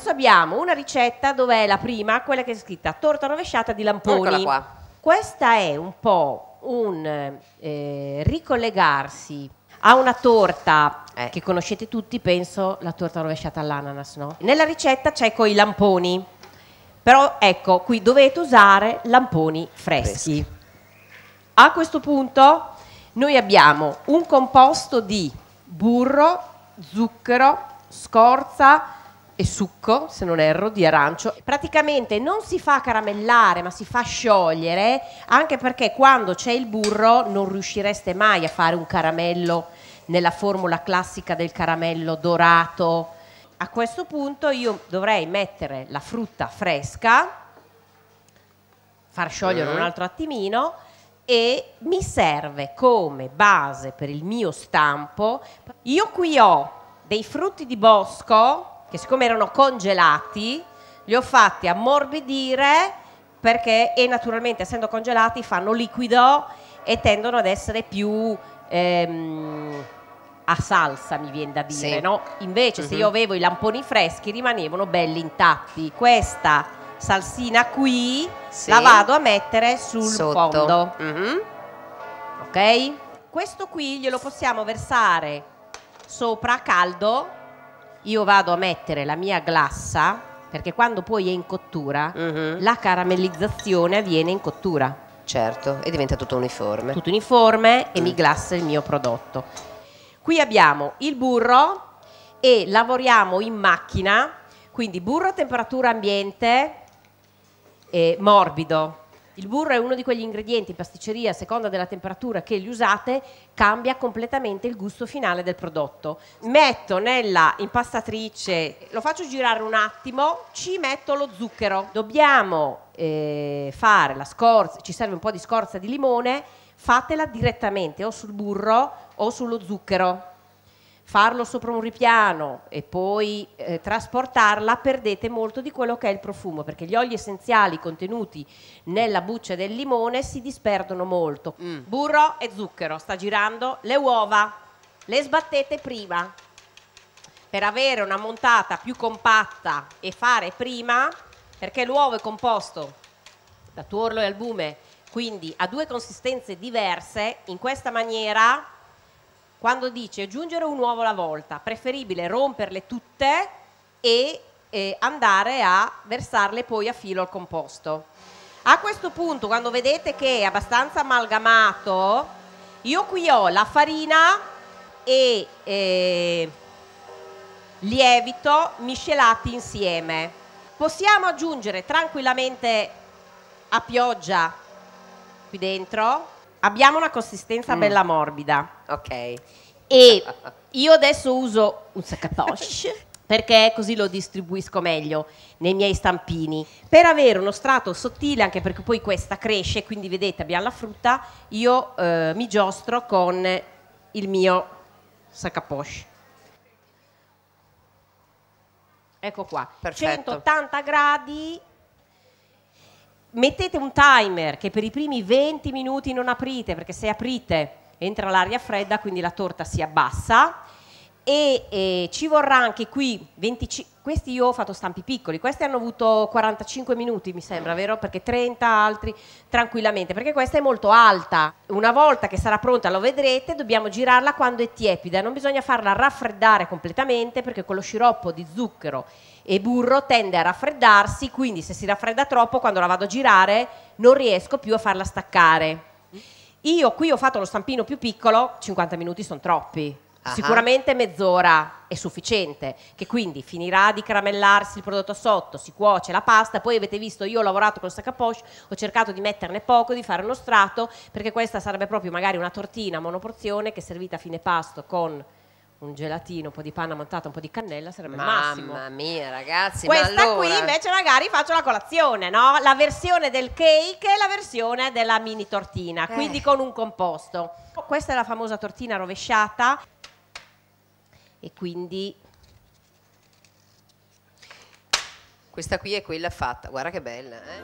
adesso abbiamo una ricetta dove è la prima, quella che è scritta torta rovesciata di lamponi. Eccola qua. Questa è un po' un ricollegarsi a una torta che conoscete tutti, penso, la torta rovesciata all'ananas, no? Nella ricetta c'è coi lamponi, però ecco, qui dovete usare lamponi freschi. A questo punto noi abbiamo un composto di burro, zucchero, scorza e succo, se non erro, di arancio. Praticamente non si fa caramellare, ma si fa sciogliere, anche perché quando c'è il burro non riuscireste mai a fare un caramello nella formula classica del caramello dorato. A questo punto io dovrei mettere la frutta fresca, far sciogliere un altro attimino, e mi serve come base per il mio stampo. Io qui ho dei frutti di bosco che, siccome erano congelati, li ho fatti ammorbidire perché, e naturalmente essendo congelati fanno liquido e tendono ad essere più a salsa, mi viene da dire, no? Invece se io avevo i lamponi freschi rimanevano belli intatti. Questa salsina qui la vado a mettere sul fondo. Ok? Questo qui glielo possiamo versare sopra a caldo. Io vado a mettere la mia glassa, perché quando poi è in cottura la caramellizzazione avviene in cottura. Certo, e diventa tutto uniforme. Tutto uniforme e mi glassa il mio prodotto. Qui abbiamo il burro e lavoriamo in macchina, quindi burro a temperatura ambiente morbido. Il burro è uno di quegli ingredienti in pasticceria, a seconda della temperatura che li usate, cambia completamente il gusto finale del prodotto. Metto nella impastatrice, lo faccio girare un attimo, ci metto lo zucchero. Dobbiamo fare la scorza, ci serve un po' di scorza di limone, fatela direttamente o sul burro o sullo zucchero. Farlo sopra un ripiano e poi trasportarla, perdete molto di quello che è il profumo, perché gli oli essenziali contenuti nella buccia del limone si disperdono molto. Burro e zucchero, sta girando. Le uova le sbattete prima per avere una montata più compatta e fare prima, perché l'uovo è composto da tuorlo e albume, quindi ha due consistenze diverse. In questa maniera, quando dice aggiungere un uovo alla volta, preferibile romperle tutte e andare a versarle poi a filo al composto. A questo punto, quando vedete che è abbastanza amalgamato, io qui ho la farina e lievito miscelati insieme. Possiamo aggiungere tranquillamente a pioggia qui dentro. Abbiamo una consistenza bella morbida. Ok. E io adesso uso un sac à poche perché così lo distribuisco meglio nei miei stampini. Per avere uno strato sottile, anche perché poi questa cresce, quindi vedete abbiamo la frutta, io mi giostro con il mio sac à poche. Ecco qua. Perfetto. 180 gradi. Mettete un timer che per i primi 20 minuti non aprite, perché se aprite entra l'aria fredda, quindi la torta si abbassa, e ci vorrà anche qui 25. Questi io ho fatto stampi piccoli, questi hanno avuto 45 minuti mi sembra, vero? Perché 30 altri tranquillamente, perché questa è molto alta. Una volta che sarà pronta, lo vedrete, dobbiamo girarla quando è tiepida, non bisogna farla raffreddare completamente, perché con lo sciroppo di zucchero e burro tende a raffreddarsi, quindi se si raffredda troppo quando la vado a girare non riesco più a farla staccare. Io qui ho fatto lo stampino più piccolo, 50 minuti sono troppi. Sicuramente mezz'ora è sufficiente, che quindi finirà di caramellarsi il prodotto sotto, si cuoce la pasta. Poi avete visto, io ho lavorato con il sac à poche, ho cercato di metterne poco, di fare uno strato, perché questa sarebbe proprio magari una tortina monoporzione che servita a fine pasto con un gelatino, un po' di panna montata, un po' di cannella, sarebbe il massimo. Mamma mia, ragazzi, Questa ma allora... qui invece magari faccio la colazione, no? La versione del cake e la versione della mini tortina, quindi con un composto. Questa è la famosa tortina rovesciata e quindi... Questa qui è quella fatta, guarda che bella, eh?